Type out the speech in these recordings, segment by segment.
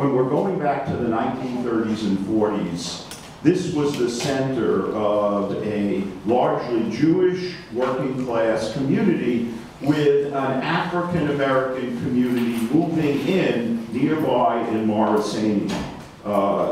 when we're going back to the 1930s and 40s, this was the center of a largely Jewish working class community with an African American community moving in nearby in Morrisania.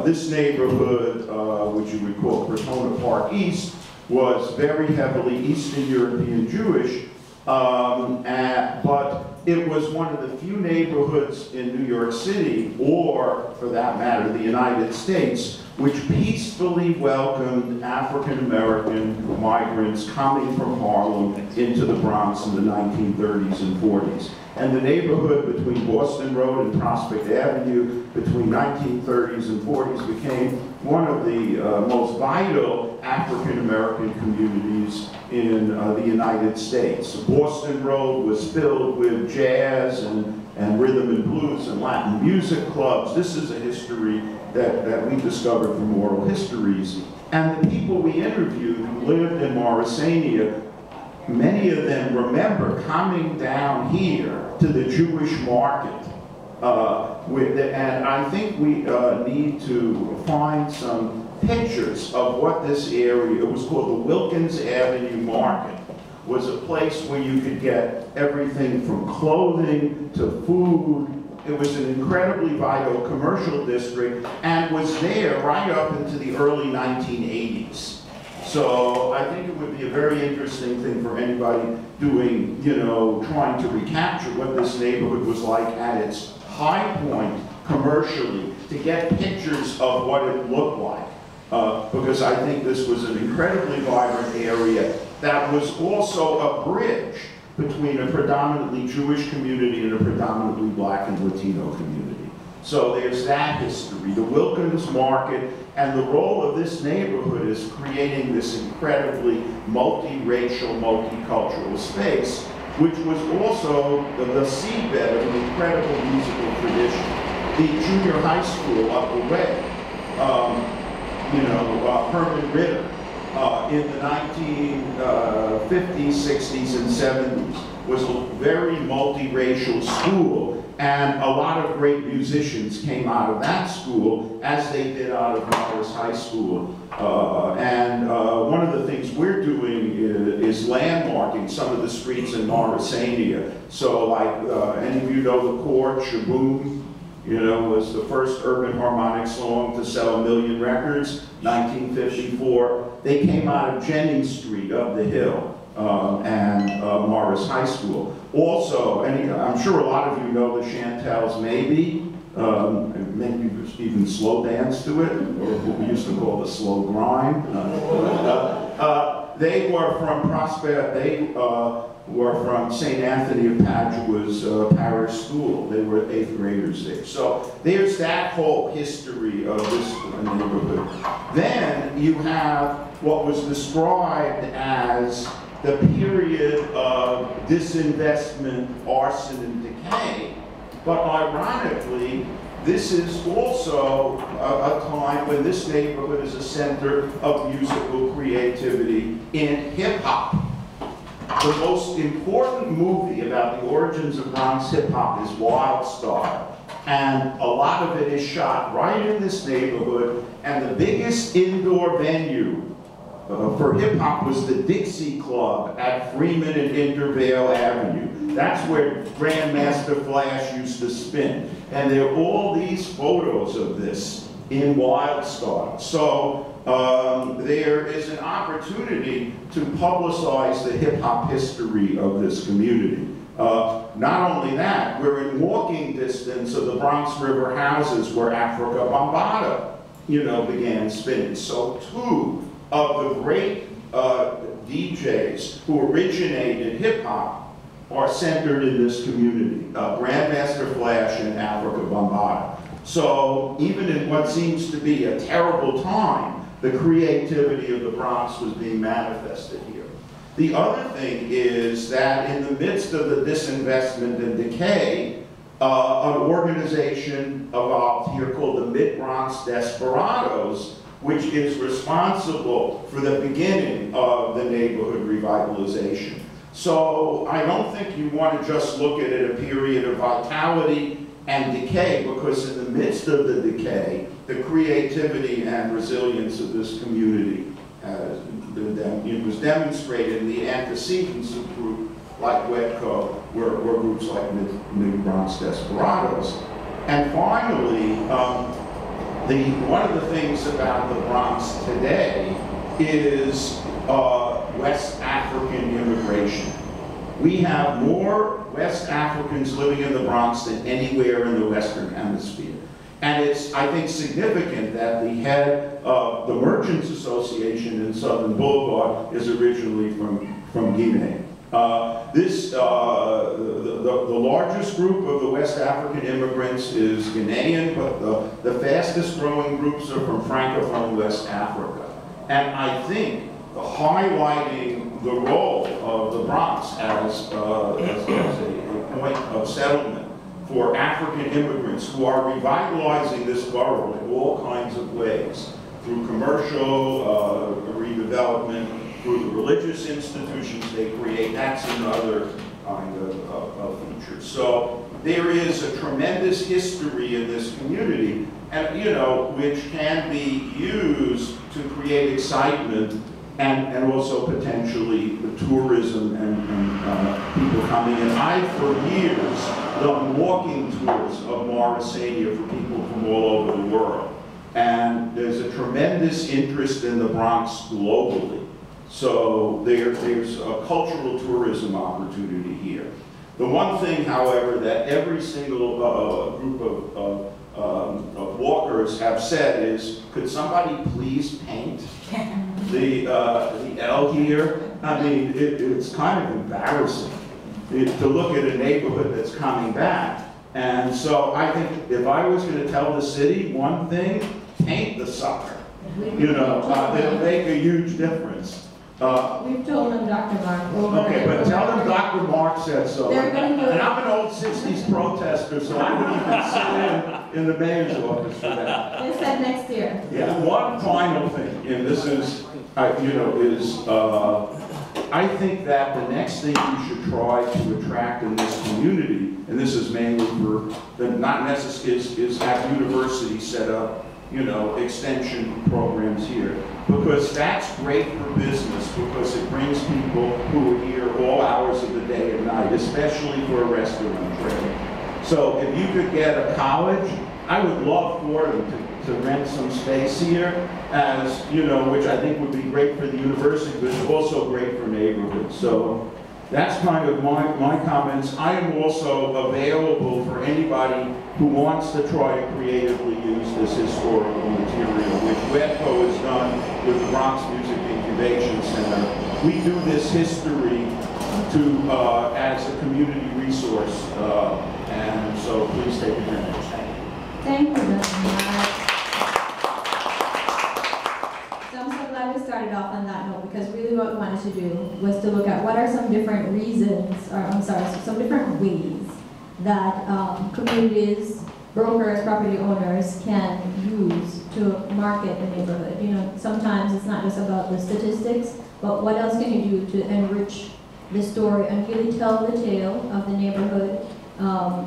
This neighborhood, which you would call Crotona Park East, was very heavily Eastern European Jewish, but it was one of the few neighborhoods in New York City, or for that matter, the United States, which peacefully welcomed African American migrants coming from Harlem into the Bronx in the 1930s and 40s. And the neighborhood between Boston Road and Prospect Avenue between 1930s and 40s became one of the most vital African American communities in the United States. Boston Road was filled with jazz and rhythm and blues and Latin music clubs. This is a history that we discovered from oral histories. And the people we interviewed who lived in Morrisania, many of them remember coming down here to the Jewish market. And I think we need to find some pictures of what this area, it was called the Wilkins Avenue Market, was a place where you could get everything from clothing to food. It was an incredibly vital commercial district and was there right up into the early 1980s. So I think it would be a very interesting thing for anybody doing, trying to recapture what this neighborhood was like at its high point commercially, to get pictures of what it looked like. Because I think this was an incredibly vibrant area that was also a bridge between a predominantly Jewish community and a predominantly Black and Latino community. So there's that history, the Wilkins Market, and the role of this neighborhood is creating this incredibly multiracial, multicultural space, which was also the seedbed of an incredible musical tradition. The junior high school up the way, Herman Ritter, in the 1950s, 60s, and 70s was a very multiracial school, and a lot of great musicians came out of that school, as they did out of Morris High School. One of the things we're doing is landmarking some of the streets in Morrisania. So like, any of you know the Court, Shaboom, was the first urban harmonic song to sell 1 million records, 1954. They came out of Jennings Street up the hill and Morris High School. Also, I'm sure a lot of you know the Chantels Maybe, maybe even slow dance to it, or what we used to call the slow grind. They were from were from St. Anthony of Padua's parish school. They were 8th graders there. So there's that whole history of this neighborhood. Then you have what was described as the period of disinvestment, arson, and decay. But ironically, this is also a time when this neighborhood is a center of musical creativity in hip-hop. The most important movie about the origins of Bronx hip-hop is Wild Star. And a lot of it is shot right in this neighborhood. And the biggest indoor venue for hip-hop was the Dixie Club at Freeman and Intervale Avenue. That's where Grandmaster Flash used to spin. And there are all these photos of this in Wild Star. So there is an opportunity to publicize the hip-hop history of this community. Not only that, we're in walking distance of the Bronx River houses where Africa Bambaataa, began spinning. So two of the great DJs who originated hip-hop are centered in this community, Grandmaster Flash and Africa Bambaataa. So even in what seems to be a terrible time, the creativity of the Bronx was being manifested here. The other thing is that in the midst of the disinvestment and decay, an organization evolved here called the Mid-Bronx Desperados, which is responsible for the beginning of the neighborhood revitalization. So I don't think you want to just look at it a period of vitality and decay, because in the midst of the decay, the creativity and resilience of this community it was demonstrated in the antecedents of groups like WEDCO, were groups like Mid-Bronx Desperados. And finally, one of the things about the Bronx today is West African immigration. We have more West Africans living in the Bronx than anywhere in the Western Hemisphere. And it's, I think, significant that the head of the Merchants Association in Southern Boulevard is originally from Guinea. The largest group of the West African immigrants is Ghanaian, but the fastest growing groups are from Francophone West Africa. And I think the highlighting the role of the Bronx as a point of settlement for African immigrants who are revitalizing this borough in all kinds of ways, through commercial redevelopment, through the religious institutions they create. That's another kind of feature. So there is a tremendous history in this community, and which can be used to create excitement and also potentially the tourism and people coming in. I've for years done walking tours of Morrisania for people from all over the world. And there's a tremendous interest in the Bronx globally. So there's a cultural tourism opportunity here. The one thing, however, that every single group of walkers have said is, could somebody please paint the L here? I mean, it's kind of embarrassing to look at a neighborhood that's coming back. And so I think if I was going to tell the city one thing, paint the sucker. It'll make a huge difference. We've told them Dr. Mark over. Okay, but tell them Dr. Mark said so. And I'm an old 60s protester, so I wouldn't even sit in the mayor's office for that. They said next year. Yeah, one final thing, and this is, I think that the next thing you should try to attract in this community, and this is mainly for not necessarily, is have universities set up, extension programs here, because that's great for business, because it brings people who are here all hours of the day and night, especially for a restaurant trade. So if you could get a college, I would love for them to rent some space here, as which I think would be great for the university, but it's also great for neighborhoods. So that's kind of my comments. I am also available for anybody who wants to try to creatively use this historical material, which WEDCO has done with the Bronx Music Incubation Center. We do this history as a community resource, and so please take advantage. Thank you, Dr. Mark. So I'm so glad we started off on that note, because really what we wanted to do was to look at what are some different reasons, or some different ways that communities, brokers, property owners can use to market the neighborhood. Sometimes it's not just about the statistics, but what else can you do to enrich the story and really tell the tale of the neighborhood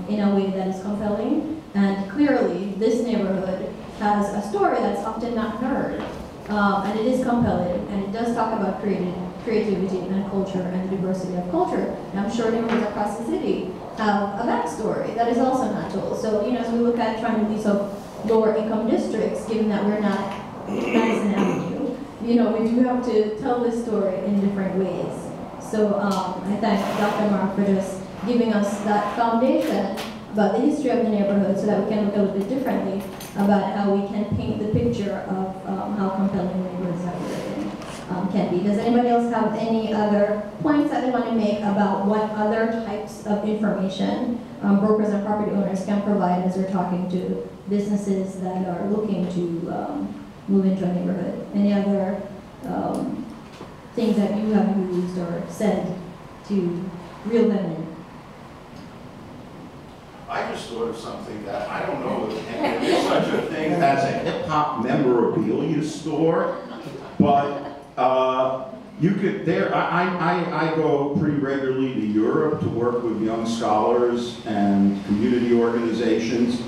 in a way that is compelling. And clearly, this neighborhood has a story that's often not heard. And it is compelling, and it does talk about creativity and culture and the diversity of culture. And I'm sure neighborhoods across the city have a backstory that is also not told. So, as we look at trying to lease up lower income districts, given that we're not Madison Avenue, we do have to tell this story in different ways. So I thank Dr. Mark for just giving us that foundation about the history of the neighborhood, so that we can look a little bit differently about how we can paint the picture of how compelling neighborhoods that we're in can be. Does anybody else have any other points that they want to make about what other types of information brokers and property owners can provide as we're talking to businesses that are looking to move into a neighborhood? Any other things that you have used or said to reel them in? I just thought of something that I don't know if there is such a thing as a hip-hop memorabilia store, but You could, I go pretty regularly to Europe to work with young scholars and community organizations.